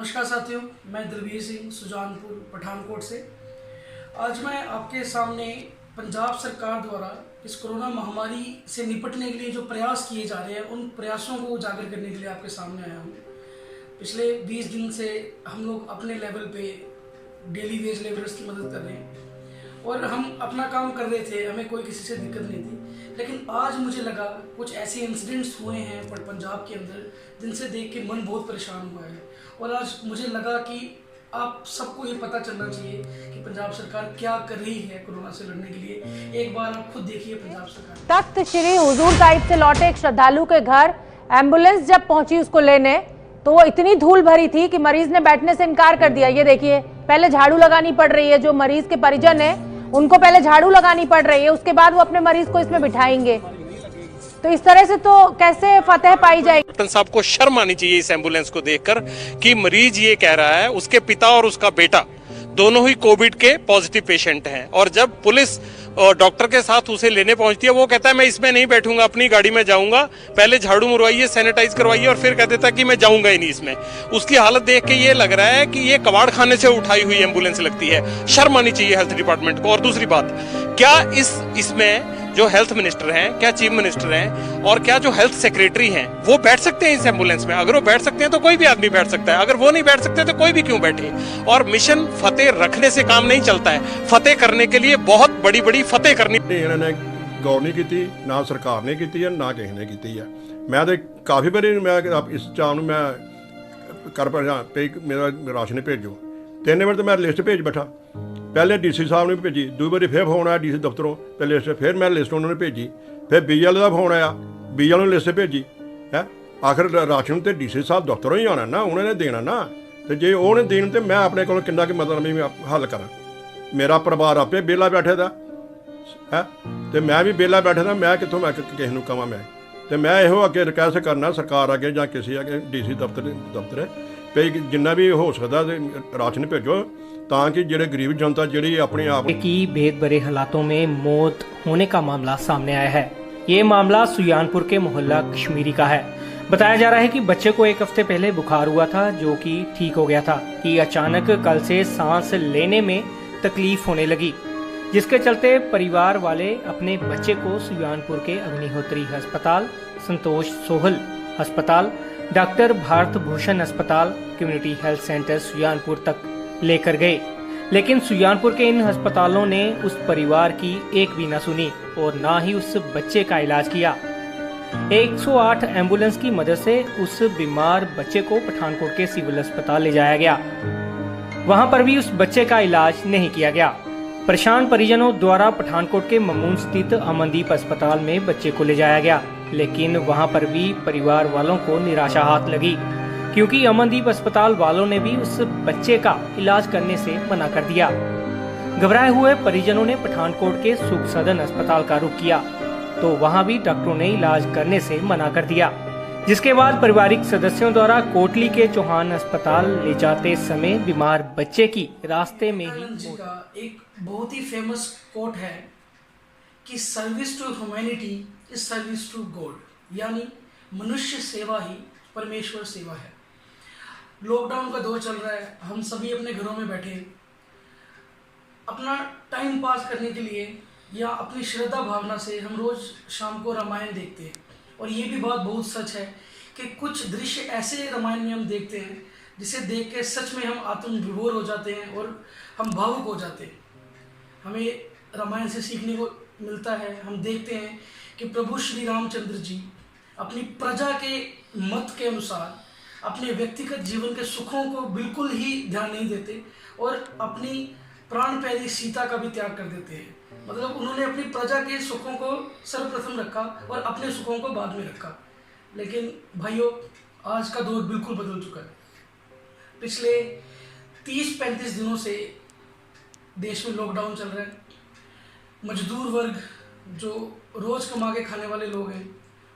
नमस्कार साथियों, मैं दलवीर सिंह सुजानपुर पठानकोट से। आज मैं आपके सामने पंजाब सरकार द्वारा इस कोरोना महामारी से निपटने के लिए जो प्रयास किए जा रहे हैं उन प्रयासों को उजागर करने के लिए आपके सामने आया हूँ। पिछले 20 दिन से हम लोग अपने लेवल पे डेली वेज लेबरर्स की मदद कर रहे हैं और हम अपना काम कर रहे थे, हमें कोई किसी से दिक्कत नहीं थी। लेकिन आज मुझे लगा कुछ ऐसे इंसिडेंट्स हुए हैं पंजाब के अंदर जिनसे देख के मन बहुत परेशान हुआ है और आज मुझे लगा कि आप सबको ये पता चलना चाहिए कि पंजाब सरकार क्या कर रही है कोरोना से लड़ने के लिए। एक बार आप खुद देखिए पंजाब सरकार। तख्त श्री हुजूर साहिब से लौटे एक श्रद्धालु के घर एम्बुलेंस जब पहुंची उसको लेने, तो वो इतनी धूल भरी थी कि मरीज ने बैठने से इनकार कर दिया। ये देखिए, पहले झाड़ू लगानी पड़ रही है, जो मरीज के परिजन है उनको पहले झाड़ू लगानी पड़ रही है, उसके बाद वो अपने मरीज को इसमें बिठाएंगे। तो इस तरह से तो कैसे फतेह पाई जाएगी। कैप्टन साहब को शर्म आनी चाहिए इस एम्बुलेंस को देखकर कि मरीज ये कह रहा है उसके पिता और उसका बेटा दोनों ही कोविड के पॉजिटिव पेशेंट हैं, और जब पुलिस डॉक्टर के साथ उसे लेने पहुंचती है वो कहता है मैं इसमें नहीं बैठूंगा, अपनी गाड़ी में जाऊंगा, पहले झाड़ू मरवाइए, सैनिटाइज करवाइए और फिर कह देता है कि मैं जाऊंगा ही नहीं इसमें। उसकी हालत देख के ये लग रहा है कि ये कबाड़ खाने से उठाई हुई एम्बुलेंस लगती है। शर्म आनी चाहिए हेल्थ डिपार्टमेंट को। और दूसरी बात, क्या इसमें जो हेल्थ मिनिस्टर हैं, क्या चीफ मिनिस्टर हैं और क्या जो हेल्थ सेक्रेटरी हैं वो बैठ सकते हैं इस एम्बुलेंस में? अगर वो बैठ सकते हैं तो कोई भी आदमी बैठ सकता है, अगर वो नहीं बैठ सकते तो कोई भी क्यों बैठे। और मिशन फतेह रखने से काम नहीं चलता है, फतेह करने के लिए बहुत बड़ी बड़ी फतेह करनी। इन्होंने गौर नहीं की, ना सरकार ने की है, ना किसी ने की है। मैं तो काफ़ी बारी मैं इस चाम मैं कर पे मेरा राशन भेजो, 3 बार तो मैं लिस्ट भेज बैठा। पहले डीसी साहब ने भेजी, दूसरी बारी फिर फोन आया डीसी दफ्तरों पे लिस्ट, फिर मैं लिस्ट उन्होंने भेजी, फिर BL का फोन आया, BL ने लिस्ट भेजी है। आखिर राशन तो डीसी साहब दफ्तरों ही आना ना, उन्होंने देना ना। तो जे उन्होंने देन तो मैं अपने को किन्ना कि मतलब हल करा। मेरा परिवार आपे बेला बैठे दा है, तो मैं भी बेला बैठे दा, मैं कितों मैं किसी को कहां। मैं तो मैं यो अगे रिक्वेस्ट करना सरकार अगे या किसी अगे डीसी दफ्तर पे जिन्ना भी हो सकता राशन भेजो, ताकि ਜਿਹੜੇ गरीब जनता ਜਿਹੜੀ अपने आप की बेहद बड़े हालातों में मौत होने का मामला सामने आया है। ये मामला सुजानपुर के मोहल्ला कश्मीरी का है। बताया जा रहा है कि बच्चे को 1 हफ्ते पहले बुखार हुआ था, जो कि ठीक हो गया था कि अचानक कल से सांस लेने में तकलीफ होने लगी, जिसके चलते परिवार वाले अपने बच्चे को सुजानपुर के अग्निहोत्री अस्पताल, संतोष सोहल अस्पताल, डॉक्टर भारत भूषण अस्पताल, कम्युनिटी हेल्थ सेंटर सुजानपुर तक लेकर गए। लेकिन सुजानपुर के इन अस्पतालों ने उस परिवार की एक भी न सुनी और ना ही उस बच्चे का इलाज किया। 108 एम्बुलेंस की मदद से उस बीमार बच्चे को पठानकोट के सिविल अस्पताल ले जाया गया। वहां पर भी उस बच्चे का इलाज नहीं किया गया। परेशान परिजनों द्वारा पठानकोट के ममून स्थित अमनदीप अस्पताल में बच्चे को ले जाया गया, लेकिन वहां पर भी परिवार वालों को निराशा हाथ लगी, क्योंकि अमनदीप अस्पताल वालों ने भी उस बच्चे का इलाज करने से मना कर दिया। घबराए हुए परिजनों ने पठानकोट के सुख सदन अस्पताल का रुख किया, तो वहां भी डॉक्टरों ने इलाज करने से मना कर दिया, जिसके बाद पारिवारिक सदस्यों द्वारा कोटली के चौहान अस्पताल ले जाते समय बीमार बच्चे की रास्ते में ही जी का एक बहुत ही फेमस कोट है कि service to humanity is service to God, यानी मनुष्य सेवा ही परमेश्वर सेवा है। लॉकडाउन का दौर चल रहा है, हम सभी अपने घरों में बैठे अपना टाइम पास करने के लिए या अपनी श्रद्धा भावना से हम रोज शाम को रामायण देखते हैं। और ये भी बात बहुत सच है कि कुछ दृश्य ऐसे रामायण में हम देखते हैं जिसे देख के सच में हम आत्मविभोर हो जाते हैं और हम भावुक हो जाते हैं। हमें रामायण से सीखने को मिलता है। हम देखते हैं कि प्रभु श्री रामचंद्र जी अपनी प्रजा के मत के अनुसार अपने व्यक्तिगत जीवन के सुखों को बिल्कुल ही ध्यान नहीं देते और अपनी प्राण प्यारी सीता का भी त्याग कर देते हैं। मतलब उन्होंने अपनी प्रजा के सुखों को सर्वप्रथम रखा और अपने सुखों को बाद में रखा। लेकिन भाइयों, आज का दौर बिल्कुल बदल चुका है। पिछले 30-35 दिनों से देश में लॉकडाउन चल रहा है। मजदूर वर्ग जो रोज कमा के खाने वाले लोग हैं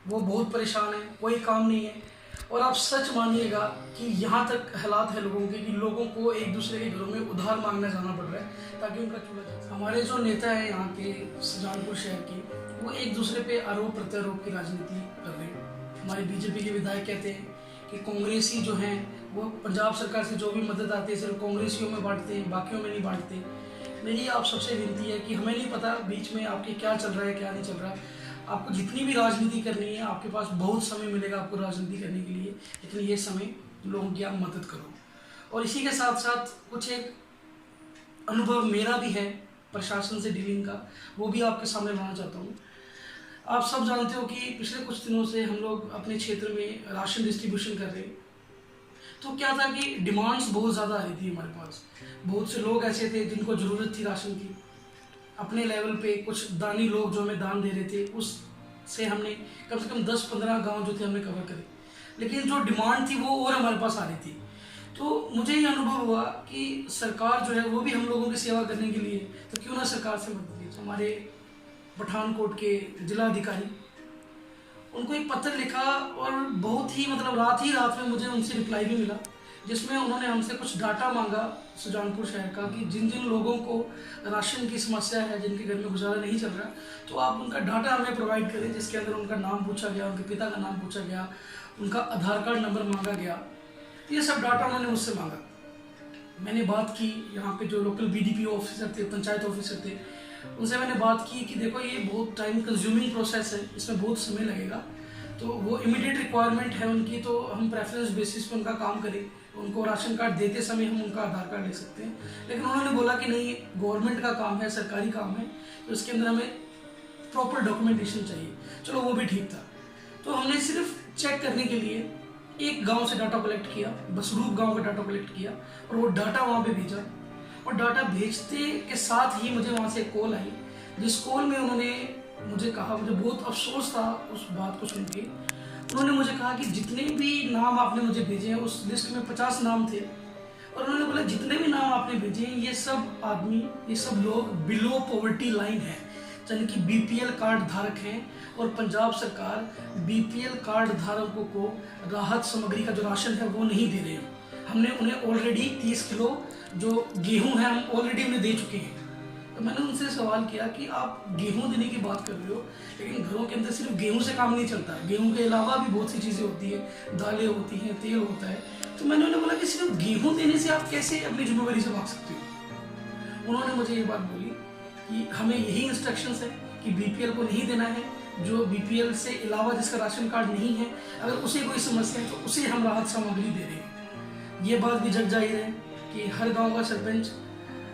वो बहुत परेशान हैं, कोई काम नहीं है। और आप सच मानिएगा कि यहाँ तक हालात है लोगों के कि लोगों को एक दूसरे के घरों में उधार मांगने जाना पड़ रहा है ताकि उनका चूल्हा चले। हमारे जो नेता हैं यहाँ के सुजानपुर शहर के, वो एक दूसरे पे आरोप प्रत्यारोप की राजनीति कर रहे हैं। हमारे बीजेपी के विधायक कहते हैं कि कांग्रेसी जो हैं वो पंजाब सरकार से जो भी मदद आती है सिर्फ कांग्रेसियों में बांटते हैं, बाकियों में नहीं बांटते। मेरी आप सबसे विनती है कि हमें नहीं पता बीच में आपके क्या चल रहा है क्या नहीं चल रहा। आपको जितनी भी राजनीति करनी है आपके पास बहुत समय मिलेगा आपको राजनीति करने के लिए, लेकिन ये समय लोगों की आप मदद करो। और इसी के साथ साथ कुछ एक अनुभव मेरा भी है प्रशासन से डीलिंग का, वो भी आपके सामने लाना चाहता हूँ। आप सब जानते हो कि पिछले कुछ दिनों से हम लोग अपने क्षेत्र में राशन डिस्ट्रीब्यूशन कर रहे हैं। तो क्या था कि डिमांड्स बहुत ज़्यादा आ रही थी हमारे पास। बहुत से लोग ऐसे थे जिनको ज़रूरत थी राशन की। अपने लेवल पे कुछ दानी लोग जो हमें दान दे रहे थे, उससे हमने कम से कम 10-15 गांव जो थे हमने कवर करे। लेकिन जो डिमांड थी वो और हमारे पास आ रही थी। तो मुझे ये अनुभव हुआ कि सरकार जो है वो भी हम लोगों की सेवा करने के लिए, तो क्यों ना सरकार से मदद लीजिए। हमारे पठानकोट के जिलाधिकारी, उनको एक पत्र लिखा और बहुत ही मतलब रात में मुझे उनसे रिप्लाई भी मिला, जिसमें उन्होंने हमसे कुछ डाटा मांगा सुजानपुर शहर का कि जिन जिन लोगों को राशन की समस्या है, जिनके घर में गुजारा नहीं चल रहा, तो आप उनका डाटा हमें प्रोवाइड करें, जिसके अंदर उनका नाम पूछा गया, उनके पिता का नाम पूछा गया, उनका आधार कार्ड नंबर मांगा गया। ये सब डाटा उन्होंने मुझसे मांगा। मैंने बात की, यहाँ पे जो लोकल BDPO ऑफिसर थे, पंचायत ऑफिसर थे, उनसे मैंने बात की कि देखो ये बहुत टाइम कंज्यूमिंग प्रोसेस है, इसमें बहुत समय लगेगा, तो वो इमीडिएट रिक्वायरमेंट है उनकी, तो हम प्रेफरेंस बेसिस पे उनका काम करें। उनको राशन कार्ड देते समय हम उनका आधार कार्ड ले सकते हैं। लेकिन उन्होंने बोला कि नहीं, गवर्नमेंट का काम है, सरकारी काम है, तो इसके अंदर हमें प्रॉपर डॉक्यूमेंटेशन चाहिए। चलो वो भी ठीक था। तो हमने सिर्फ चेक करने के लिए एक गांव से डाटा कलेक्ट किया, बसरूप गांव का डाटा कलेक्ट किया और वो डाटा वहाँ पे भेजा। और डाटा भेजते के साथ ही मुझे वहाँ से एक कॉल आई, जिस कॉल में उन्होंने मुझे कहा, मुझे बहुत अफसोस था उस बात को सुन के, उन्होंने मुझे कहा कि जितने भी नाम आपने मुझे भेजे हैं, उस लिस्ट में 50 नाम थे, और उन्होंने बोला जितने भी नाम आपने भेजे हैं ये सब आदमी, ये सब लोग बिलो पॉवर्टी लाइन है, यानी कि BPL कार्ड धारक हैं। और पंजाब सरकार BPL कार्ड धारकों को राहत सामग्री का जो राशन है वो नहीं दे रहे हैं। हमने उन्हें ऑलरेडी 30 किलो जो गेहूं है हम ऑलरेडी उन्हें दे चुके हैं। तो मैंने उनसे सवाल किया कि आप गेहूं देने की बात कर रहे हो, लेकिन घरों के अंदर सिर्फ गेहूं से काम नहीं चलता, गेहूं के अलावा भी बहुत सी चीज़ें होती है, दालें होती हैं, तेल होता है। तो मैंने उन्हें बोला कि सिर्फ गेहूं देने से आप कैसे अपनी जिम्मेवारी से भाग सकते हो। उन्होंने मुझे ये बात बोली कि हमें यही इंस्ट्रक्शंस है कि BPL को नहीं देना है, जो BPL से अलावा जिसका राशन कार्ड नहीं है, अगर उसे कोई समस्या है तो उसे हम राहत सामग्री दे रहे हैं। ये बात भी जग जाहिर है कि हर गांव का सरपंच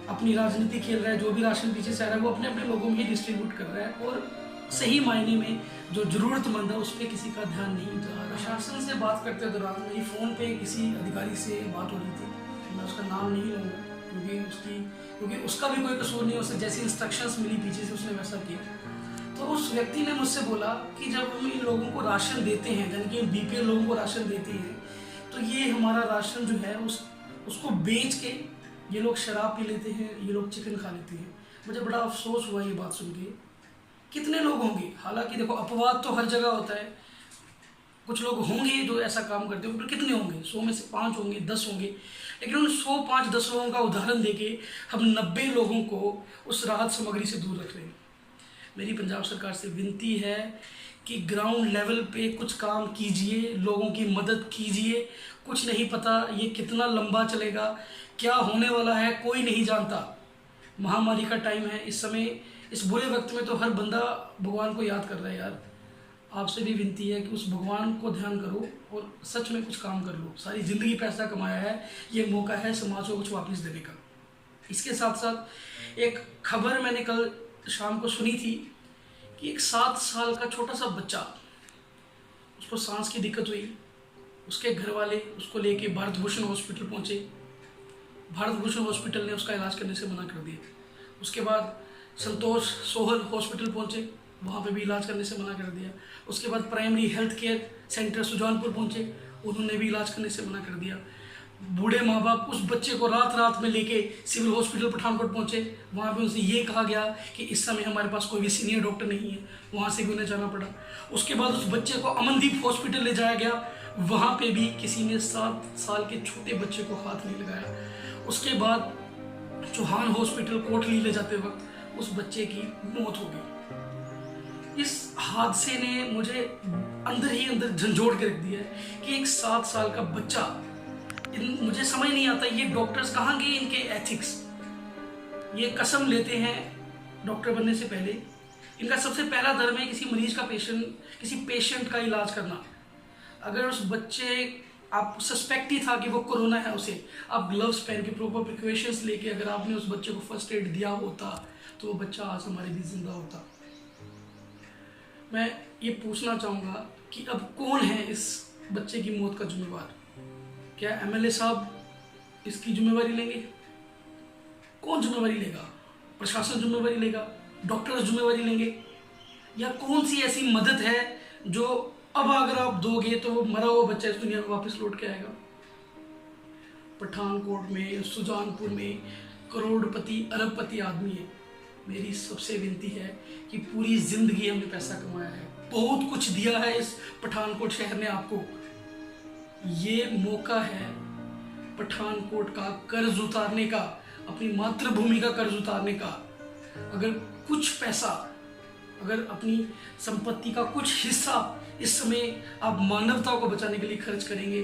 अपनी राजनीति खेल रहा है, जो भी राशन पीछे से आ रहा है वो अपने अपने लोगों में ही डिस्ट्रीब्यूट कर रहा है, और सही मायने में जो ज़रूरतमंद है उस पर किसी का ध्यान नहीं जा रहा। प्रशासन से बात करते दौरान मेरी फ़ोन पे किसी अधिकारी से बात हो रही थी, मैं उसका नाम नहीं लूँगा क्योंकि उसका भी कोई कसूर नहीं, उसे जैसी इंस्ट्रक्शंस मिली पीछे से उसने वैसा किया। तो उस व्यक्ति ने मुझसे बोला कि जब हम इन लोगों को राशन देते हैं, यानी कि BPL लोगों को राशन देते हैं, तो ये हमारा राशन जो है उसको बेच के ये लोग शराब पी लेते हैं, ये लोग चिकन खा लेते हैं। मुझे बड़ा अफसोस हुआ ये बात सुन के। कितने लोग होंगे, हालांकि देखो अपवाद तो हर जगह होता है, कुछ लोग होंगे जो ऐसा काम करते होंगे, कितने होंगे, 100 में से 5 होंगे, 10 होंगे, लेकिन उन 100, 5, 10 लोगों का उदाहरण देके हम 90 लोगों को उस राहत सामग्री से दूर रख रहे हैं। मेरी पंजाब सरकार से विनती है कि ग्राउंड लेवल पे कुछ काम कीजिए, लोगों की मदद कीजिए। कुछ नहीं पता ये कितना लंबा चलेगा, क्या होने वाला है कोई नहीं जानता। महामारी का टाइम है, इस समय इस बुरे वक्त में तो हर बंदा भगवान को याद कर रहा है यार। आपसे भी विनती है कि उस भगवान को ध्यान करो और सच में कुछ काम कर लो। सारी ज़िंदगी पैसा कमाया है, ये मौका है समाज को कुछ वापस देने का। इसके साथ साथ एक खबर मैंने कल शाम को सुनी थी कि एक 7 साल का छोटा सा बच्चा, उसको सांस की दिक्कत हुई, उसके घर वाले उसको लेके भारत भूषण हॉस्पिटल पहुँचे। भारत भूषण हॉस्पिटल ने उसका इलाज करने से मना कर दिया। उसके बाद संतोष सोहल हॉस्पिटल पहुँचे, वहाँ पे भी इलाज करने से मना कर दिया। उसके बाद primary health care centre Sujanpur पहुँचे, उन्होंने भी इलाज करने से मना कर दिया। बूढ़े माँ बाप उस बच्चे को रात में लेके सिविल हॉस्पिटल पठानकोट पहुँचे, वहाँ पे उनसे ये कहा गया कि इस समय हमारे पास कोई भी सीनियर डॉक्टर नहीं है, वहाँ से भी उन्हें जाना पड़ा। उसके बाद उस बच्चे को अमनदीप हॉस्पिटल ले जाया गया, वहाँ पे भी किसी ने 7 साल के छोटे बच्चे को हाथ नहीं लगाया। उसके बाद चौहान हॉस्पिटल कोटली ले जाते वक्त उस बच्चे की मौत हो गई। इस हादसे ने मुझे अंदर ही अंदर झंझोड़ के रख दिया है कि एक 7 साल का बच्चा मुझे समझ नहीं आता ये डॉक्टर्स कहाँ गए, इनके एथिक्स। ये कसम लेते हैं डॉक्टर बनने से पहले, इनका सबसे पहला धर्म है किसी मरीज का किसी पेशेंट का इलाज करना। अगर उस बच्चे आप सस्पेक्ट ही था कि वो कोरोना है, उसे आप ग्लव्स पहन के प्रॉपर प्रिकॉशंस लेके अगर आपने उस बच्चे को फर्स्ट एड दिया होता तो वो बच्चा आज हमारे बीच जिंदा होता। मैं ये पूछना चाहूँगा कि अब कौन है इस बच्चे की मौत का जिम्मेवार? क्या एमएलए साहब इसकी जिम्मेवारी लेंगे? कौन जिम्मेवारी लेगा? प्रशासन जिम्मेवारी लेगा? डॉक्टर जिम्मेवारी लेंगे? या कौन सी ऐसी मदद है जो अब अगर आप दोगे तो वो मरा हुआ बच्चा इस दुनिया में वापस लौट के आएगा? पठानकोट में, सुजानपुर में करोड़पति अरबपति आदमी है। मेरी सबसे विनती है कि पूरी जिंदगी हमने पैसा कमाया है, बहुत कुछ दिया है इस पठानकोट शहर ने आपको। ये मौका है पठानकोट का कर्ज उतारने का, अपनी मातृभूमि का कर्ज उतारने का। अगर कुछ पैसा, अगर अपनी संपत्ति का कुछ हिस्सा इस समय आप मानवता को बचाने के लिए खर्च करेंगे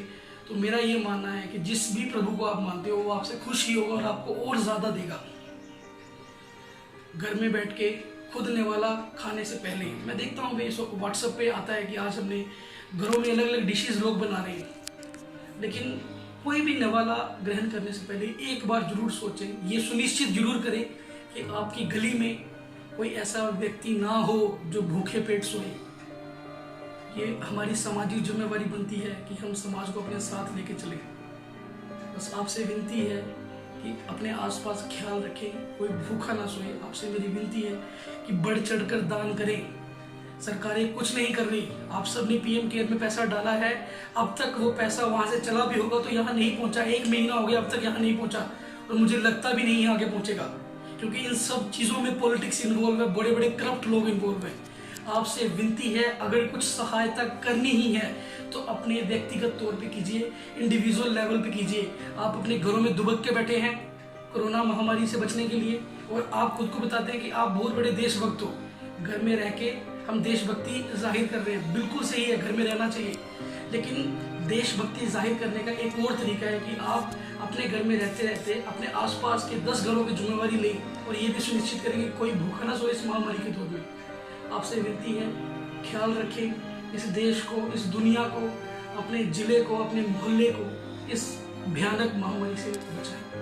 तो मेरा ये मानना है कि जिस भी प्रभु को आप मानते हो वो आपसे खुश ही होगा और आपको और ज़्यादा देगा। घर में बैठ के खुद निवाला खाने से पहले मैं देखता हूँ भाई व्हाट्सएप पे आता है कि आज हमने घरों में अलग अलग डिशेस लोग बना रहे हैं, लेकिन कोई भी निवाला ग्रहण करने से पहले एक बार जरूर सोचें, ये सुनिश्चित जरूर करें कि आपकी गली में कोई ऐसा व्यक्ति ना हो जो भूखे पेट सोए। ये हमारी सामाजिक जिम्मेवारी बनती है कि हम समाज को अपने साथ लेके चलें। बस आपसे विनती है कि अपने आसपास ख्याल रखें, कोई भूखा ना सोए। आपसे मेरी विनती है कि बढ़ चढ़कर दान करें। सरकारें कुछ नहीं कर रही, आप सब ने पीएम केयर में पैसा डाला है, अब तक वो पैसा वहाँ से चला भी होगा तो यहाँ नहीं पहुँचा। 1 महीना हो गया अब तक यहाँ नहीं पहुँचा और मुझे लगता भी नहीं आगे पहुँचेगा, क्योंकि इन सब चीज़ों में पॉलिटिक्स इन्वॉल्व है, बड़े बड़े करप्ट लोग इन्वॉल्व हैं। आपसे विनती है अगर कुछ सहायता करनी ही है तो अपने व्यक्तिगत तौर पे कीजिए, इंडिविजुअल लेवल पे कीजिए। आप अपने घरों में दुबक के बैठे हैं कोरोना महामारी से बचने के लिए और आप खुद को बताते हैं कि आप बहुत बड़े देशभक्त हो। घर में रह के हम देशभक्ति जाहिर कर रहे हैं, बिल्कुल सही है, घर में रहना चाहिए, लेकिन देशभक्ति जाहिर करने का एक और तरीका है कि आप अपने घर में रहते रहते अपने आसपास के 10 घरों की जिम्मेवारी लें और ये भी सुनिश्चित करें कि कोई भूखा ना सोए इस महामारी के दौर में। आपसे विनती है, ख्याल रखें इस देश को, इस दुनिया को, अपने जिले को, अपने मोहल्ले को इस भयानक महामारी से बचाएं।